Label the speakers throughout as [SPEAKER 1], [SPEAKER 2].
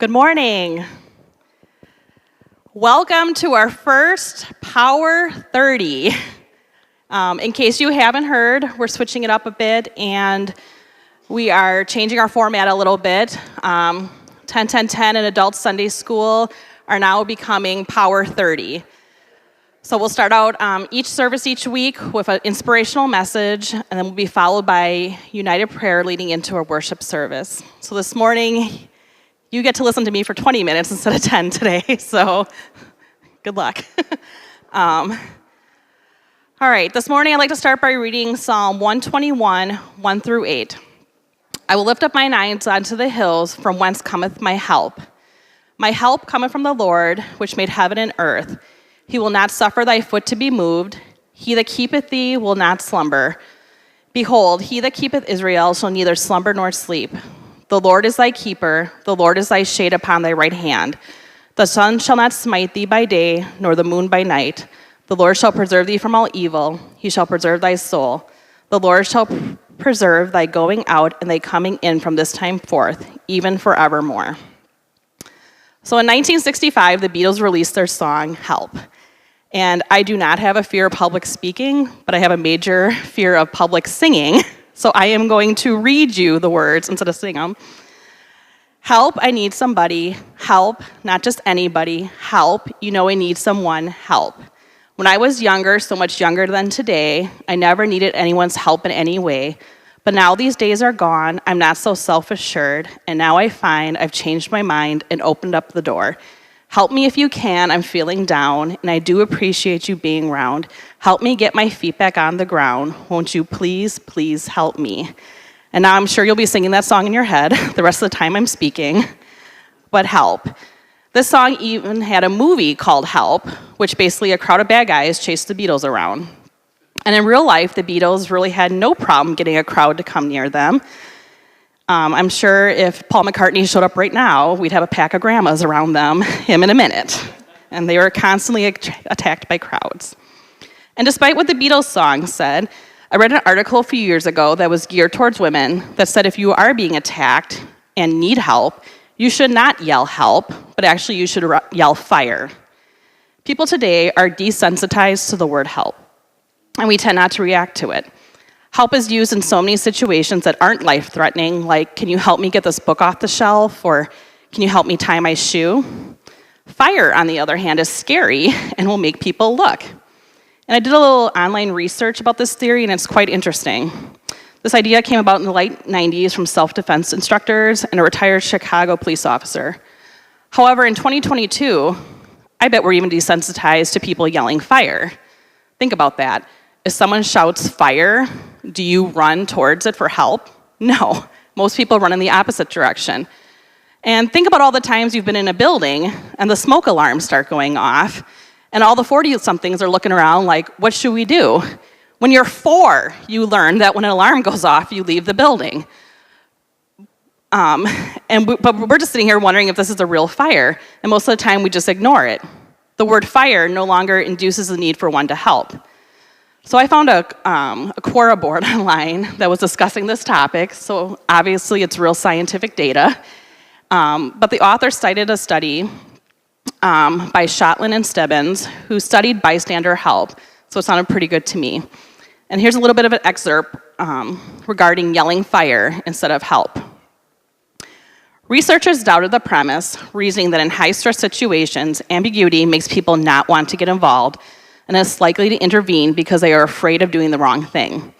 [SPEAKER 1] Good morning. Welcome to our first Power 30. In case you haven't heard, we're switching it up a bit and we are changing our format a little bit. 10-10-10 and Adult Sunday School are now becoming Power 30. So we'll start out each service each week with an inspirational message, and then we'll be followed by United Prayer leading into our worship service. So this morning, you get to listen to me for 20 minutes instead of 10 today, so good luck. All right, this morning I'd like to start by reading Psalm 121, 1 through 8. I will lift up mine eyes unto the hills, from whence cometh my help. My help cometh from the Lord, which made heaven and earth. He will not suffer thy foot to be moved. He that keepeth thee will not slumber. Behold, he that keepeth Israel shall neither slumber nor sleep. The Lord is thy keeper, the Lord is thy shade upon thy right hand. The sun shall not smite thee by day, nor the moon by night. The Lord shall preserve thee from all evil, he shall preserve thy soul. The Lord shall preserve thy going out and thy coming in from this time forth, even forevermore. So in 1965, the Beatles released their song, Help. And I do not have a fear of public speaking, but I have a major fear of public singing. So I am going to read you the words instead of sing them. Help, I need somebody. Help, not just anybody. Help, you know I need someone. Help. When I was younger, so much younger than today, I never needed anyone's help in any way. But now these days are gone, I'm not so self-assured, and now I find I've changed my mind and opened up the door. Help me if you can, I'm feeling down, and I do appreciate you being around. Help me get my feet back on the ground. Won't you please, please help me? And now I'm sure you'll be singing that song in your head the rest of the time I'm speaking, but help. This song even had a movie called Help, which basically a crowd of bad guys chased the Beatles around. And in real life, the Beatles really had no problem getting a crowd to come near them. I'm sure if Paul McCartney showed up right now, we'd have a pack of grandmas around him in a minute. And they were constantly attacked by crowds. And despite what the Beatles song said, I read an article a few years ago that was geared towards women that said if you are being attacked and need help, you should not yell help, but actually you should yell fire. People today are desensitized to the word help, and we tend not to react to it. Help is used in so many situations that aren't life-threatening, like, can you help me get this book off the shelf, or can you help me tie my shoe? Fire, on the other hand, is scary and will make people look. And I did a little online research about this theory, and it's quite interesting. This idea came about in the late 90s from self-defense instructors and a retired Chicago police officer. However, in 2022, I bet we're even desensitized to people yelling fire. Think about that. If someone shouts fire, do you run towards it for help? No. Most people run in the opposite direction. And think about all the times you've been in a building and the smoke alarms start going off, and all the 40-somethings are looking around like, what should we do? When you're 4, you learn that when an alarm goes off, you leave the building. But we're just sitting here wondering if this is a real fire, and most of the time we just ignore it. The word fire no longer induces the need for one to help. So I found a Quora board online that was discussing this topic, so obviously it's real scientific data. But the author cited a study by Shotland and Stebbins, who studied bystander help, so it sounded pretty good to me. And here's a little bit of an excerpt regarding yelling fire instead of help. Researchers doubted the premise, reasoning that in high-stress situations, ambiguity makes people not want to get involved and is likely to intervene because they are afraid of doing the wrong thing.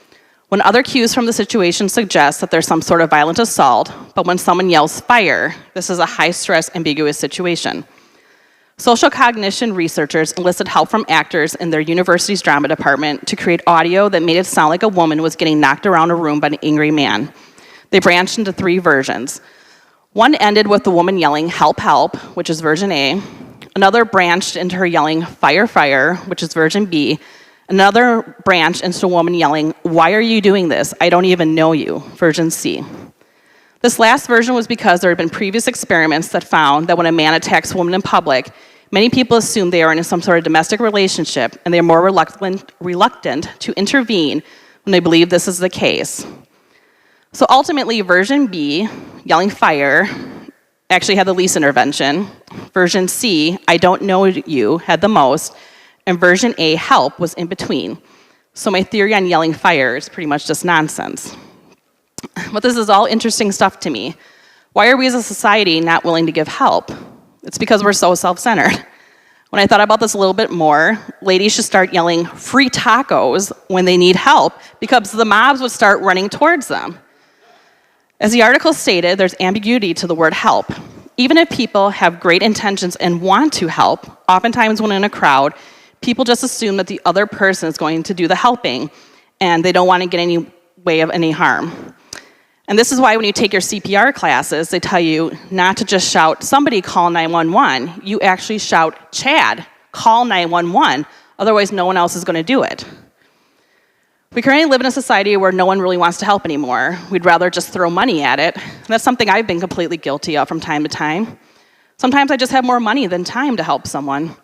[SPEAKER 1] When other cues from the situation suggest that there's some sort of violent assault, but when someone yells fire, this is a high-stress, ambiguous situation. Social cognition researchers enlisted help from actors in their university's drama department to create audio that made it sound like a woman was getting knocked around a room by an angry man. They branched into 3 versions. One ended with the woman yelling, help, help, which is version A. Another branched into her yelling, fire, fire, which is version B. Another branched into a woman yelling, why are you doing this? I don't even know you, version C. This last version was because there had been previous experiments that found that when a man attacks a woman in public, many people assume they are in some sort of domestic relationship, and they are more reluctant to intervene when they believe this is the case. So ultimately, version B, yelling fire, actually had the least intervention. Version C, I don't know you, had the most. And version A, help, was in between. So my theory on yelling fire is pretty much just nonsense. But this is all interesting stuff to me. Why are we as a society not willing to give help? It's because we're so self-centered. When I thought about this a little bit more, ladies should start yelling free tacos when they need help because the mobs would start running towards them. As the article stated, there's ambiguity to the word help. Even if people have great intentions and want to help, oftentimes when in a crowd, people just assume that the other person is going to do the helping and they don't want to get any way of any harm. And this is why when you take your CPR classes, they tell you not to just shout, somebody call 911. You actually shout, Chad, call 911. Otherwise, no one else is going to do it. We currently live in a society where no one really wants to help anymore. We'd rather just throw money at it. And that's something I've been completely guilty of from time to time. Sometimes I just have more money than time to help someone.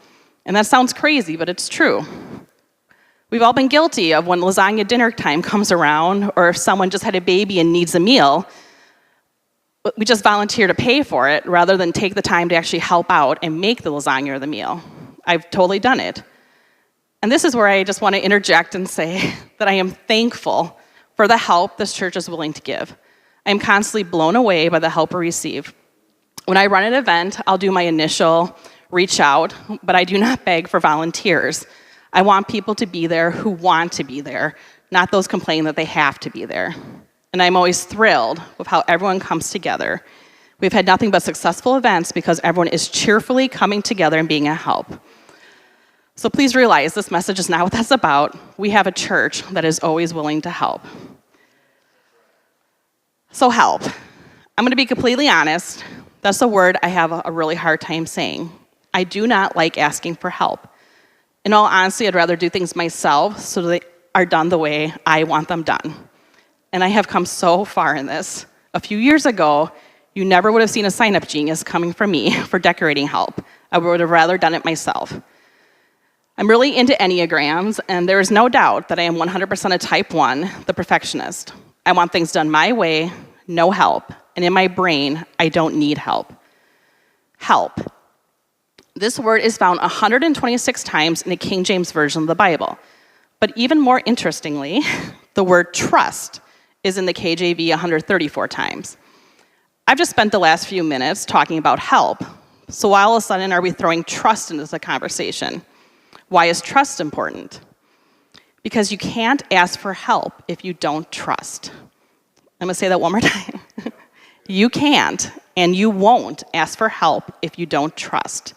[SPEAKER 1] And that sounds crazy, but it's true. We've all been guilty of when lasagna dinner time comes around, or if someone just had a baby and needs a meal, we just volunteer to pay for it rather than take the time to actually help out and make the lasagna or the meal. I've totally done it. And this is where I just want to interject and say that I am thankful for the help this church is willing to give. I am constantly blown away by the help we receive. When I run an event, I'll do my initial reach out, but I do not beg for volunteers. I want people to be there who want to be there, not those complaining that they have to be there. And I'm always thrilled with how everyone comes together. We've had nothing but successful events because everyone is cheerfully coming together and being a help. So please realize this message is not what that's about. We have a church that is always willing to help. So help. I'm going to be completely honest. That's a word I have a really hard time saying. I do not like asking for help. In all honesty, I'd rather do things myself so they are done the way I want them done. And I have come so far in this. A few years ago, you never would have seen a sign-up genius coming from me for decorating help. I would have rather done it myself. I'm really into Enneagrams, and there is no doubt that I am 100% a type 1, the perfectionist. I want things done my way, no help. And in my brain, I don't need help. Help. This word is found 126 times in the King James Version of the Bible. But even more interestingly, the word trust is in the KJV 134 times. I've just spent the last few minutes talking about help. So why all of a sudden are we throwing trust into the conversation? Why is trust important? Because you can't ask for help if you don't trust. I'm going to say that one more time. You can't and you won't ask for help if you don't trust.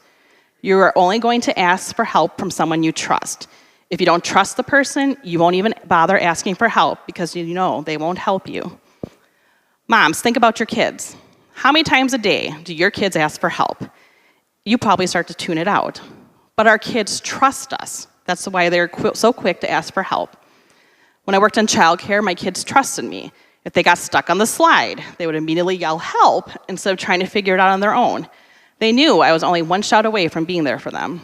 [SPEAKER 1] You are only going to ask for help from someone you trust. If you don't trust the person, you won't even bother asking for help because you know they won't help you. Moms, think about your kids. How many times a day do your kids ask for help? You probably start to tune it out. But our kids trust us. That's why they're so quick to ask for help. When I worked in childcare, my kids trusted me. If they got stuck on the slide, they would immediately yell help instead of trying to figure it out on their own. They knew I was only one shout away from being there for them.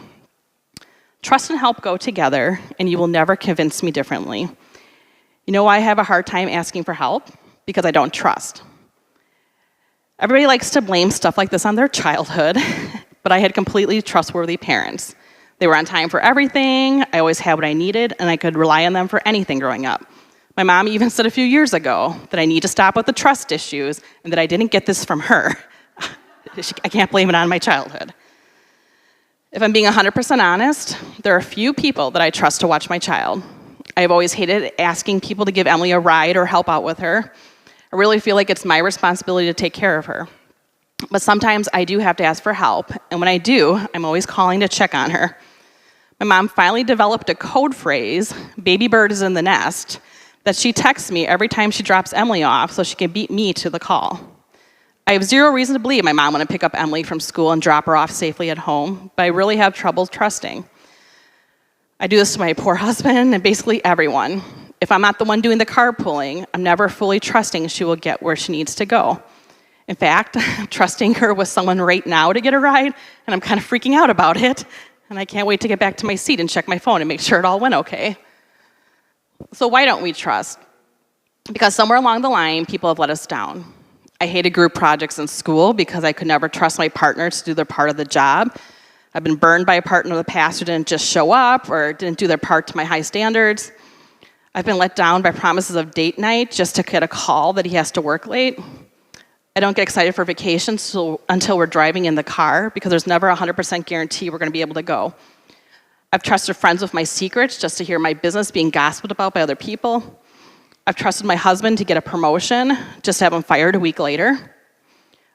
[SPEAKER 1] Trust and help go together, and you will never convince me differently. You know why I have a hard time asking for help? Because I don't trust. Everybody likes to blame stuff like this on their childhood, but I had completely trustworthy parents. They were on time for everything, I always had what I needed, and I could rely on them for anything growing up. My mom even said a few years ago that I need to stop with the trust issues and that I didn't get this from her. I can't blame it on my childhood. If I'm being 100% honest, there are a few people that I trust to watch my child. I've always hated asking people to give Emily a ride or help out with her. I really feel like it's my responsibility to take care of her. But sometimes I do have to ask for help, and when I do, I'm always calling to check on her. My mom finally developed a code phrase, baby bird is in the nest, that she texts me every time she drops Emily off so she can beat me to the call. I have zero reason to believe my mom would pick up Emily from school and drop her off safely at home, but I really have trouble trusting. I do this to my poor husband and basically everyone. If I'm not the one doing the carpooling, I'm never fully trusting she will get where she needs to go. In fact, I'm trusting her with someone right now to get a ride, and I'm kind of freaking out about it, and I can't wait to get back to my seat and check my phone and make sure it all went okay. So why don't we trust? Because somewhere along the line, people have let us down. I hated group projects in school because I could never trust my partner to do their part of the job. I've been burned by a partner the past who didn't just show up or didn't do their part to my high standards. I've been let down by promises of date night just to get a call that he has to work late. I don't get excited for vacations until we're driving in the car because there's never a 100% guarantee we're going to be able to go. I've trusted friends with my secrets just to hear my business being gossiped about by other people. I've trusted my husband to get a promotion just to have him fired a week later.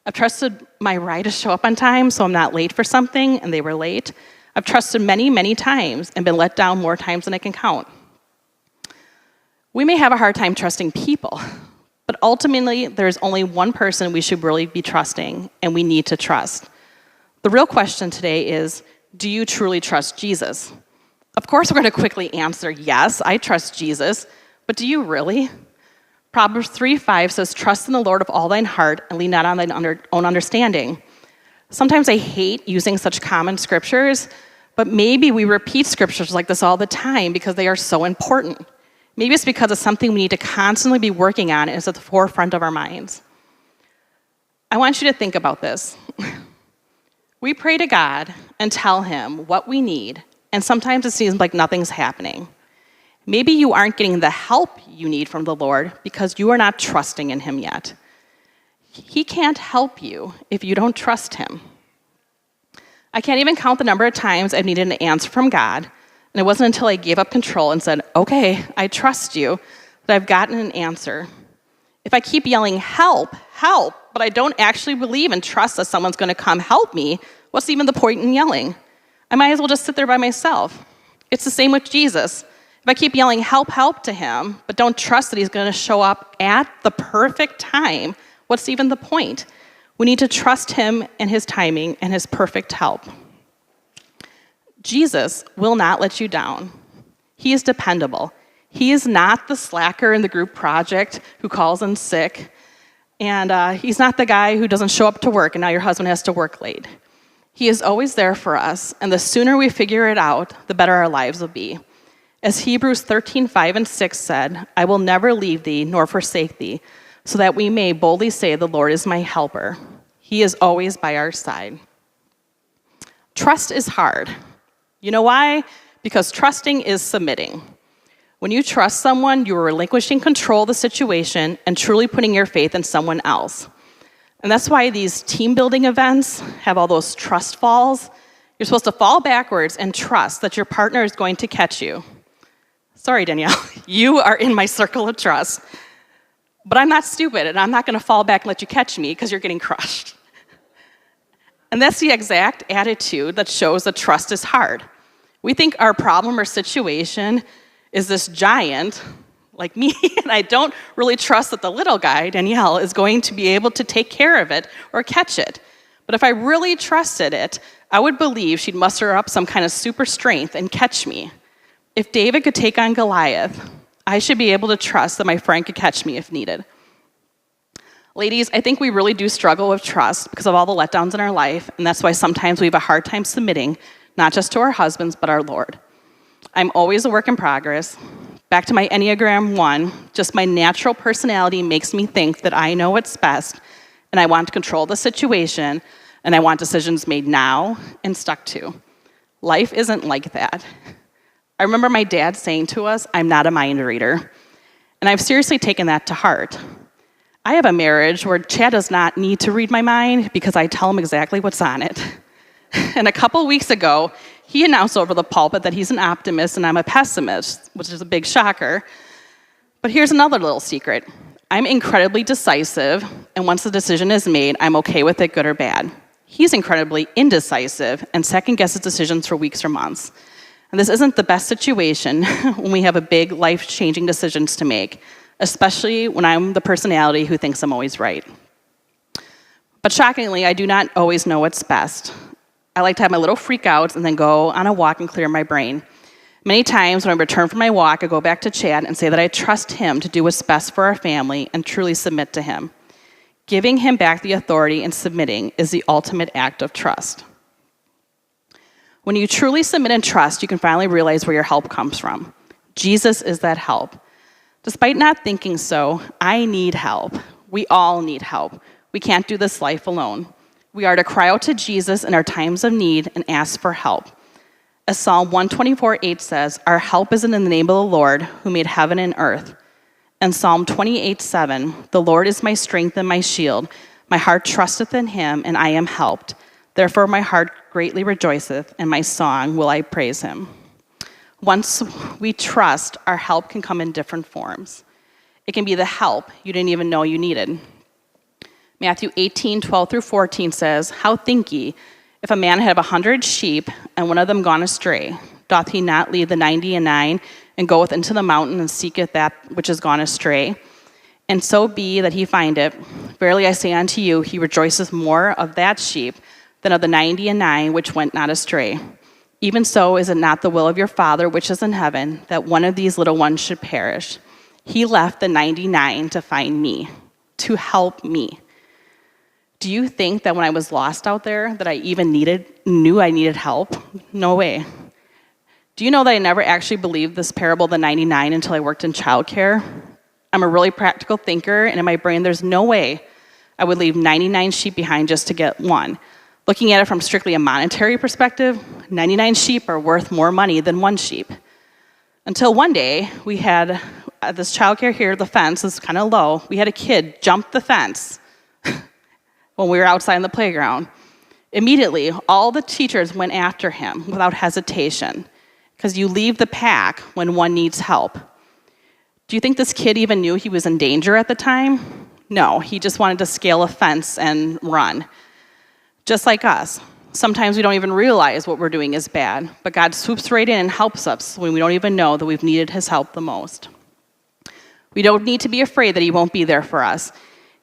[SPEAKER 1] I've trusted my ride to show up on time so I'm not late for something, and they were late. I've trusted many, many times and been let down more times than I can count. We may have a hard time trusting people, but ultimately there's only one person we should really be trusting, and we need to trust. The real question today is, do you truly trust Jesus? Of course we're going to quickly answer, yes, I trust Jesus, but do you really? Proverbs 3:5 says, trust in the Lord of all thine heart and lean not on thine own understanding. Sometimes I hate using such common scriptures, but maybe we repeat scriptures like this all the time because they are so important. Maybe it's because it's something we need to constantly be working on and it's at the forefront of our minds. I want you to think about this. We pray to God and tell him what we need, and sometimes it seems like nothing's happening. Maybe you aren't getting the help you need from the Lord because you are not trusting in him yet. He can't help you if you don't trust him. I can't even count the number of times I've needed an answer from God, and it wasn't until I gave up control and said, okay, I trust you, that I've gotten an answer. If I keep yelling, help, help, but I don't actually believe and trust that someone's going to come help me, what's even the point in yelling? I might as well just sit there by myself. It's the same with Jesus. If I keep yelling, help, help to him, but don't trust that he's going to show up at the perfect time, what's even the point? We need to trust him and his timing and his perfect help. Jesus will not let you down. He is dependable. He is not the slacker in the group project who calls in sick. And he's not the guy who doesn't show up to work and now your husband has to work late. He is always there for us, and the sooner we figure it out, the better our lives will be. As Hebrews 13:5-6 said, I will never leave thee nor forsake thee, so that we may boldly say the Lord is my helper. He is always by our side. Trust is hard. You know why? Because trusting is submitting. When you trust someone, you are relinquishing control of the situation and truly putting your faith in someone else. And that's why these team building events have all those trust falls. You're supposed to fall backwards and trust that your partner is going to catch you. Sorry, Danielle, you are in my circle of trust. But I'm not stupid, and I'm not going to fall back and let you catch me because you're getting crushed. And that's the exact attitude that shows that trust is hard. We think our problem or situation is this giant, like me, and I don't really trust that the little guy, Danielle, is going to be able to take care of it or catch it. But if I really trusted it, I would believe she'd muster up some kind of super strength and catch me. If David could take on Goliath, I should be able to trust that my friend could catch me if needed. Ladies, I think we really do struggle with trust because of all the letdowns in our life, and that's why sometimes we have a hard time submitting, not just to our husbands, but our Lord. I'm always a work in progress. Back to my Enneagram 1, just my natural personality makes me think that I know what's best, and I want to control the situation, and I want decisions made now and stuck to. Life isn't like that. I remember my dad saying to us, I'm not a mind reader, and I've seriously taken that to heart. I have a marriage where Chad does not need to read my mind because I tell him exactly what's on it. And a couple weeks ago, he announced over the pulpit that he's an optimist and I'm a pessimist, which is a big shocker. But here's another little secret. I'm incredibly decisive, and once the decision is made, I'm okay with it, good or bad. He's incredibly indecisive and second-guesses decisions for weeks or months. And this isn't the best situation when we have a big, life-changing decisions to make, especially when I'm the personality who thinks I'm always right. But shockingly, I do not always know what's best. I like to have my little freakouts and then go on a walk and clear my brain. Many times when I return from my walk, I go back to Chad and say that I trust him to do what's best for our family and truly submit to him. Giving him back the authority and submitting is the ultimate act of trust. When you truly submit and trust, you can finally realize where your help comes from. Jesus is that help. Despite not thinking so, I need help. We all need help. We can't do this life alone. We are to cry out to Jesus in our times of need and ask for help. As Psalm 124:8 says, our help is in the name of the Lord who made heaven and earth. And Psalm 28:7, the Lord is my strength and my shield. My heart trusteth in him, and I am helped. Therefore my heart greatly rejoiceth, and my song will I praise him. Once we trust, our help can come in different forms. It can be the help you didn't even know you needed. Matthew 18:12-14 says, how think ye, if a man have 100 sheep, and one of them gone astray, doth he not leave the 99 and goeth into the mountain and seeketh that which is gone astray? And so be that he find it. Verily I say unto you, he rejoiceth more of that sheep than of the 99 which went not astray. Even so is it not the will of your Father which is in heaven, that one of these little ones should perish. He left the 99 to find me, to help me. Do you think that when I was lost out there that I even knew I needed help? No way. Do you know that I never actually believed this parable of the 99 until I worked in childcare? I'm a really practical thinker, and in my brain there's no way I would leave 99 sheep behind just to get one. Looking at it from strictly a monetary perspective, 99 sheep are worth more money than one sheep. Until one day, we had this childcare here, the fence is kind of low. We had a kid jump the fence when we were outside in the playground. Immediately, all the teachers went after him without hesitation, because you leave the pack when one needs help. Do you think this kid even knew he was in danger at the time? No, he just wanted to scale a fence and run. Just like us. Sometimes we don't even realize what we're doing is bad, but God swoops right in and helps us when we don't even know that we've needed his help the most. We don't need to be afraid that he won't be there for us.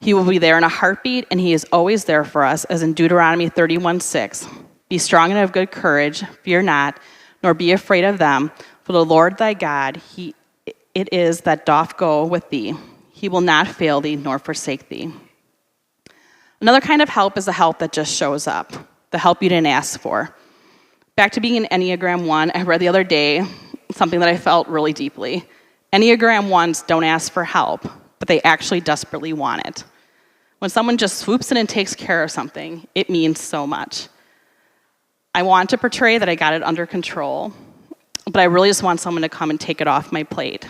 [SPEAKER 1] He will be there in a heartbeat, and he is always there for us, as in Deuteronomy 31:6. Be strong and of good courage, fear not, nor be afraid of them, for the Lord thy God, it is that doth go with thee. He will not fail thee nor forsake thee. Another kind of help is the help that just shows up, the help you didn't ask for. Back to being an Enneagram 1, I read the other day something that I felt really deeply. Enneagram 1s don't ask for help, but they actually desperately want it. When someone just swoops in and takes care of something, it means so much. I want to portray that I got it under control, but I really just want someone to come and take it off my plate.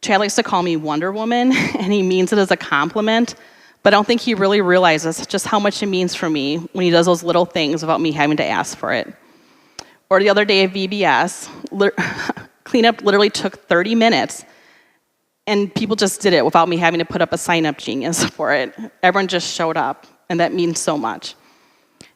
[SPEAKER 1] Chad likes to call me Wonder Woman, and he means it as a compliment, but I don't think he really realizes just how much it means for me when he does those little things without me having to ask for it. Or the other day at VBS, cleanup literally took 30 minutes, and people just did it without me having to put up a sign-up genius for it. Everyone just showed up, and that means so much.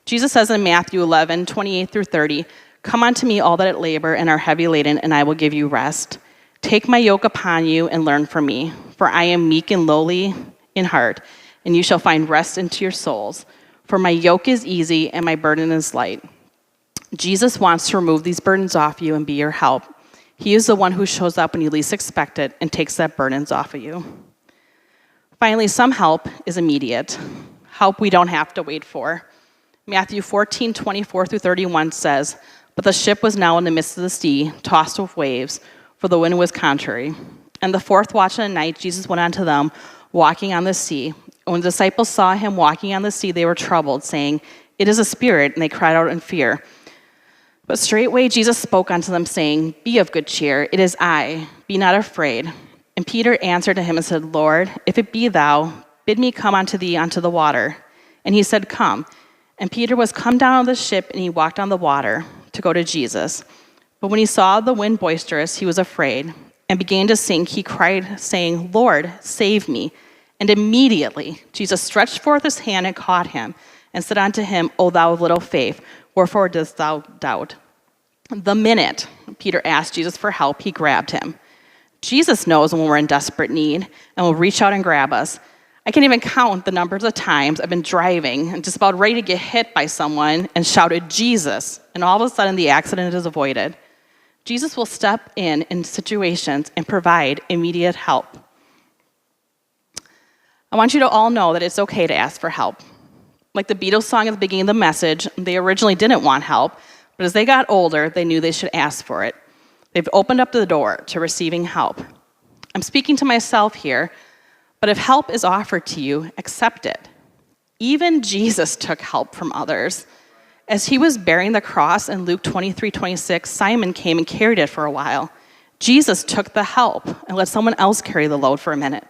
[SPEAKER 1] Jesus says in Matthew 11:28-30, come unto me all that labor and are heavy laden, and I will give you rest. Take my yoke upon you and learn from me, for I am meek and lowly in heart, and you shall find rest into your souls. For my yoke is easy and my burden is light. Jesus wants to remove these burdens off you and be your help. He is the one who shows up when you least expect it and takes that burdens off of you. Finally, some help is immediate. Help we don't have to wait for. Matthew 14:24-31 says, but the ship was now in the midst of the sea, tossed with waves, for the wind was contrary. And the fourth watch of the night, Jesus went unto them, walking on the sea. And when the disciples saw him walking on the sea, they were troubled, saying, it is a spirit, and they cried out in fear. But straightway Jesus spoke unto them, saying, be of good cheer, it is I, be not afraid. And Peter answered to him and said, Lord, if it be thou, bid me come unto thee unto the water. And he said, come. And Peter was come down on the ship, and he walked on the water to go to Jesus. But when he saw the wind boisterous, he was afraid, and began to sink. He cried, saying, Lord, save me. And immediately Jesus stretched forth his hand and caught him, and said unto him, O thou of little faith, wherefore dost thou doubt? The minute Peter asked Jesus for help, he grabbed him. Jesus knows when we're in desperate need and will reach out and grab us. I can't even count the numbers of times I've been driving and just about ready to get hit by someone and shouted, Jesus, and all of a sudden the accident is avoided. Jesus will step in situations and provide immediate help. I want you to all know that it's okay to ask for help. Like the Beatles song at the beginning of the message, they originally didn't want help, but as they got older, they knew they should ask for it. They've opened up the door to receiving help. I'm speaking to myself here, but if help is offered to you, accept it. Even Jesus took help from others. As he was bearing the cross in Luke 23:26, Simon came and carried it for a while. Jesus took the help and let someone else carry the load for a minute.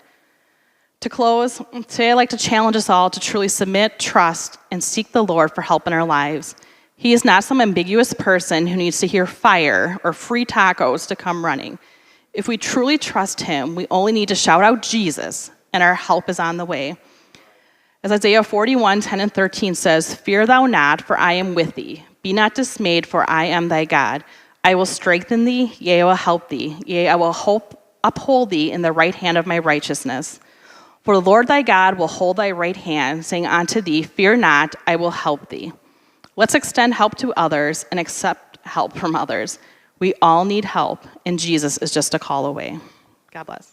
[SPEAKER 1] To close, today I'd like to challenge us all to truly submit, trust, and seek the Lord for help in our lives. He is not some ambiguous person who needs to hear fire or free tacos to come running. If we truly trust him, we only need to shout out Jesus, and our help is on the way. As Isaiah 41:10 and 13 says, "Fear thou not, for I am with thee. Be not dismayed, for I am thy God. I will strengthen thee, yea, I will help thee. Yea, I will uphold thee in the right hand of my righteousness. For the Lord thy God will hold thy right hand, saying unto thee, Fear not, I will help thee." Let's extend help to others and accept help from others. We all need help, and Jesus is just a call away. God bless.